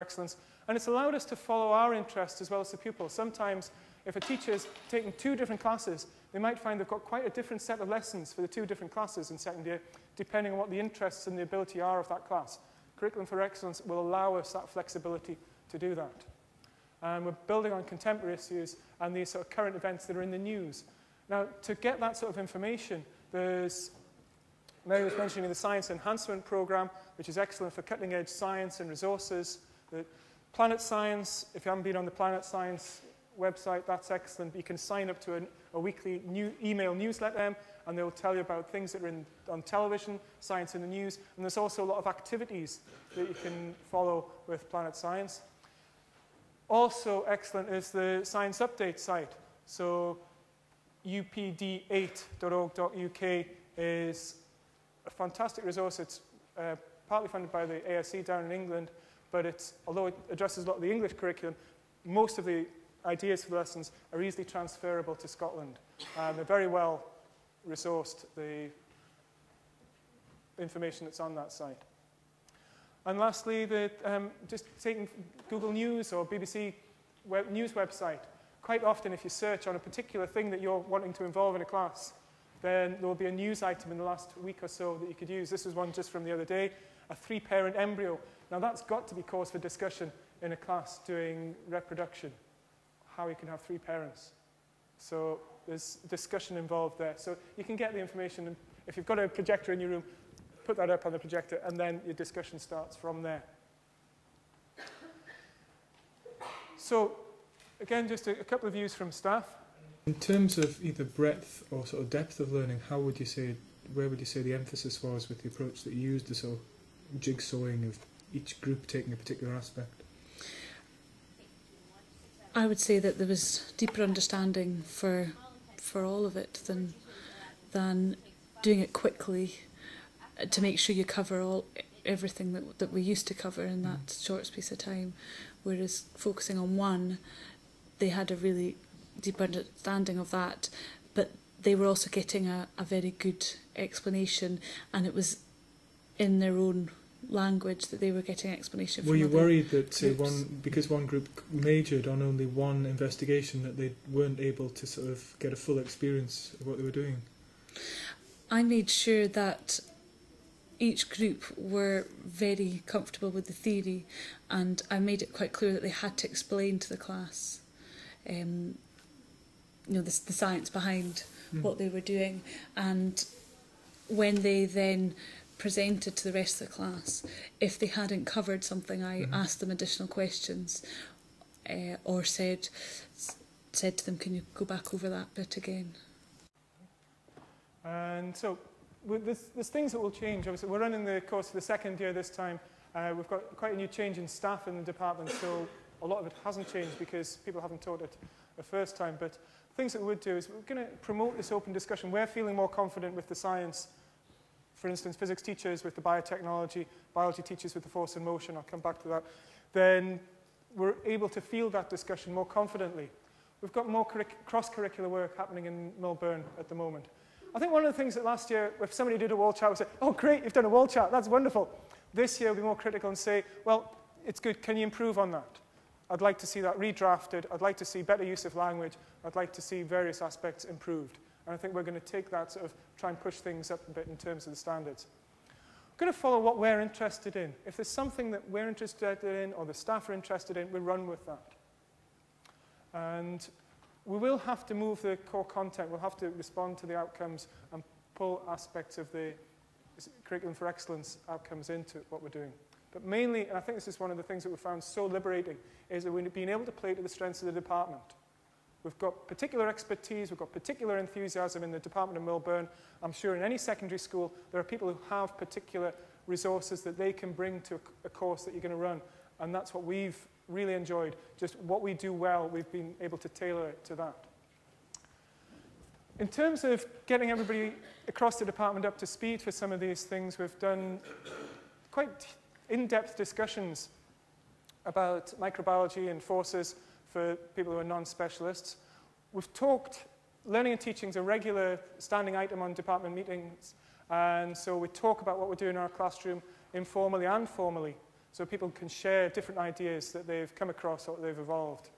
excellence, and it's allowed us to follow our interests as well as the pupils. Sometimes, if a teacher's taking 2 different classes, they might find they've got quite a different set of lessons for the 2 different classes in second year, depending on what the interests and the ability are of that class. Curriculum for Excellence will allow us that flexibility to do that. And we're building on contemporary issues and these sort of current events that are in the news. Now, to get that sort of information, there's, Mary was mentioning the Science Enhancement Programme, which is excellent for cutting-edge science and resources. The Planet Science, if you haven't been on the Planet Science website, that's excellent. You can sign up to a weekly email newsletter, and they'll tell you about things that are on television, science in the news, and there's also a lot of activities that you can follow with Planet Science. Also excellent is the Science Update site. So upd8.org.uk is a fantastic resource. It's partly funded by the ASC down in England, but although it addresses a lot of the English curriculum, most of the ideas for the lessons are easily transferable to Scotland. They're very well resourced, the information that's on that site. And lastly, just taking Google News or BBC news website. Quite often, if you search on a particular thing that you're wanting to involve in a class, then there will be a news item in the last week or so that you could use. This was one just from the other day, a 3-parent embryo. Now, that's got to be cause for discussion in a class doing reproduction, how you can have 3 parents. So there's discussion involved there. So you can get the information, and if you've got a projector in your room, put that up on the projector, and then your discussion starts from there. So, again, just a couple of views from staff. In terms of either breadth or sort of depth of learning, where would you say the emphasis was with the approach that you used, the sort of jigsawing of each group taking a particular aspect? I would say that there was deeper understanding for all of it than doing it quickly to make sure you cover everything that we used to cover in that short space of time. Whereas focusing on one, they had a really deep understanding of that, but they were also getting a very good explanation, and it was in their own language that they were getting explanation from. Were you worried that, say, groups. because one group majored on only one investigation, that they weren't able to sort of get a full experience of what they were doing? I made sure that each group were very comfortable with the theory, and I made it quite clear that they had to explain to the class the science behind what they were doing. And when they then presented to the rest of the class, if they hadn't covered something, I asked them additional questions or said to them, can you go back over that bit again? And so there's things that will change. Obviously, we're running the course for the second year this time. We've got quite a new change in staff in the department, so a lot of it hasn't changed because people haven't taught it the first time. But things that we would do is we're going to promote this open discussion. We're feeling more confident with the science. For instance, physics teachers with the biotechnology, biology teachers with the force and motion, I'll come back to that. Then we're able to field that discussion more confidently. We've got more cross-curricular work happening in Millburn at the moment. I think one of the things that last year, if somebody did a wall chart, we said, oh, great, you've done a wall chart, that's wonderful. This year, we'll be more critical and say, well, it's good, can you improve on that? I'd like to see that redrafted. I'd like to see better use of language. I'd like to see various aspects improved. And I think we're going to take that sort of, try and push things up a bit in terms of the standards. We're going to follow what we're interested in. If there's something that we're interested in or the staff are interested in, we run with that. And we will have to move the core content. We'll have to respond to the outcomes and pull aspects of the Curriculum for Excellence outcomes into what we're doing. But mainly, and I think this is one of the things that we found so liberating, is that we've been able to play to the strengths of the department. We've got particular expertise, we've got particular enthusiasm in the Department of Millburn. I'm sure in any secondary school, there are people who have particular resources that they can bring to a course that you're going to run. And that's what we've really enjoyed. Just what we do well, we've been able to tailor it to that. In terms of getting everybody across the department up to speed for some of these things, we've done quite in-depth discussions about microbiology and forces for people who are non-specialists. We've talked, learning and teaching is a regular standing item on department meetings, and so we talk about what we're doing in our classroom informally and formally. so people can share different ideas that they've come across or they've evolved.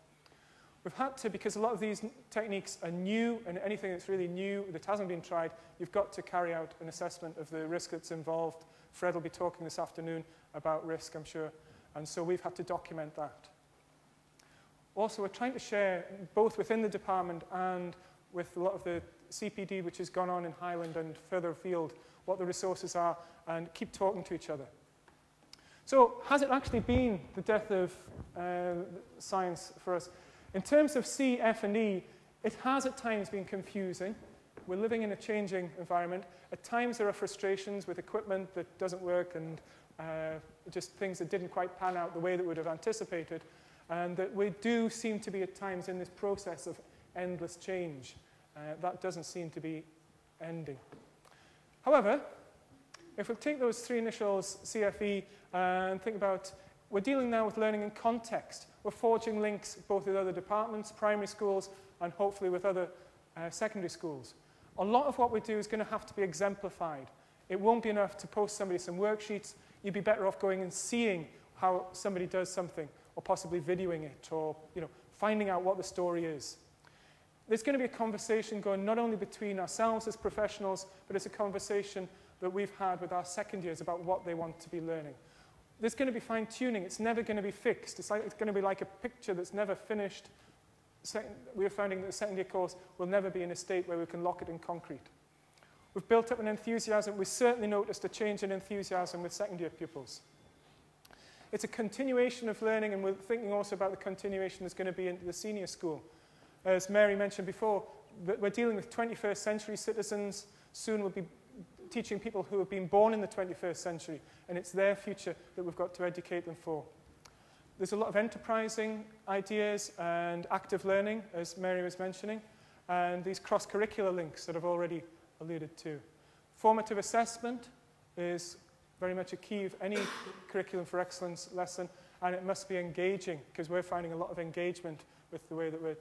We've had to, because a lot of these techniques are new, and anything that's really new that hasn't been tried, you've got to carry out an assessment of the risk that's involved. Fred will be talking this afternoon about risk, I'm sure, and so we've had to document that. Also, we're trying to share, both within the department and with a lot of the CPD which has gone on in Highland and further afield, what the resources are, and keep talking to each other. So, has it actually been the death of science for us? In terms of C, F, and E, it has at times been confusing. We're living in a changing environment. At times there are frustrations with equipment that doesn't work and just things that didn't quite pan out the way that we would have anticipated. And that we do seem to be at times in this process of endless change. That doesn't seem to be ending. However, if we take those three initials, CFE, and think about, we're dealing now with learning in context. We're forging links both with other departments, primary schools, and hopefully with other secondary schools. A lot of what we do is going to have to be exemplified. It won't be enough to post somebody some worksheets. You'd be better off going and seeing how somebody does something, or possibly videoing it, or finding out what the story is. There's going to be a conversation going not only between ourselves as professionals, but it's a conversation that we've had with our second years about what they want to be learning. There's going to be fine-tuning. It's never going to be fixed. It's going to be like a picture that's never finished. We're finding that the second year course will never be in a state where we can lock it in concrete. We've built up an enthusiasm. We've certainly noticed a change in enthusiasm with second year pupils. It's a continuation of learning, and we're thinking also about the continuation that's going to be into the senior school. As Mary mentioned before, we're dealing with 21st century citizens. Soon we'll be teaching people who have been born in the 21st century, and it's their future that we've got to educate them for. There's a lot of enterprising ideas and active learning, as Mary was mentioning, and these cross-curricular links that I've already alluded to. Formative assessment is very much a key of any curriculum for excellence lesson, and it must be engaging, because we're finding a lot of engagement with the way that we're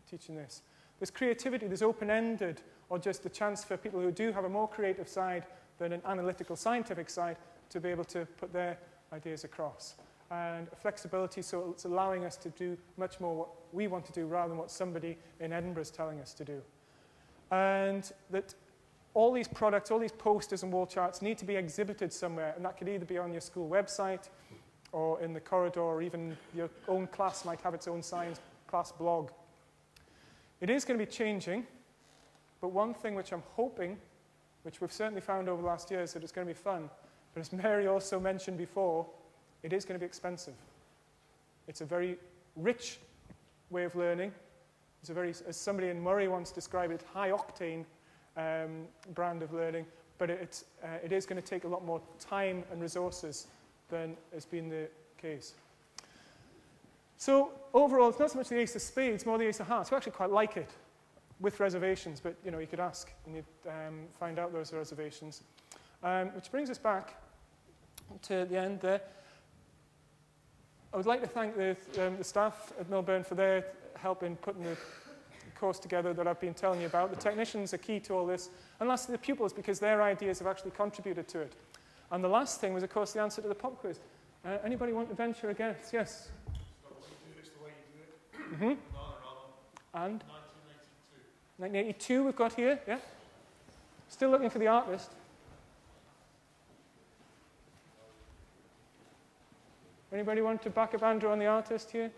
teaching this. There's creativity, there's open-ended, or just a chance for people who do have a more creative side than an analytical scientific side to be able to put their ideas across. And flexibility, so it's allowing us to do much more what we want to do rather than what somebody in Edinburgh is telling us to do. And that all these products, all these posters and wall charts need to be exhibited somewhere, and that could either be on your school website or in the corridor, or even your own class might have its own science class blog. It is going to be changing, but one thing which I'm hoping, which we've certainly found over the last year, is that it's going to be fun. But as Mary also mentioned before, it is going to be expensive. It's a very rich way of learning. It's a very, as somebody in Murray once described it, high-octane brand of learning, but it is going to take a lot more time and resources than has been the case. So overall, it's not so much the ace of spades, more the ace of hearts. We actually quite like it, with reservations, but you could ask and you'd find out those reservations. Which brings us back to the end there. I would like to thank the staff at Millburn for their help in putting the course together that I've been telling you about. The technicians are key to all this. And lastly, the pupils, because their ideas have actually contributed to it. And the last thing was, of course, the answer to the pop quiz. Anybody want to venture a guess? Yes? It's the way you do it. And? 1982. 1982 we've got here, yeah? Still looking for the art list. Anybody want to back up Andrew on the artist here?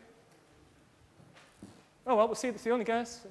Oh, well, we'll see. That's the only guess.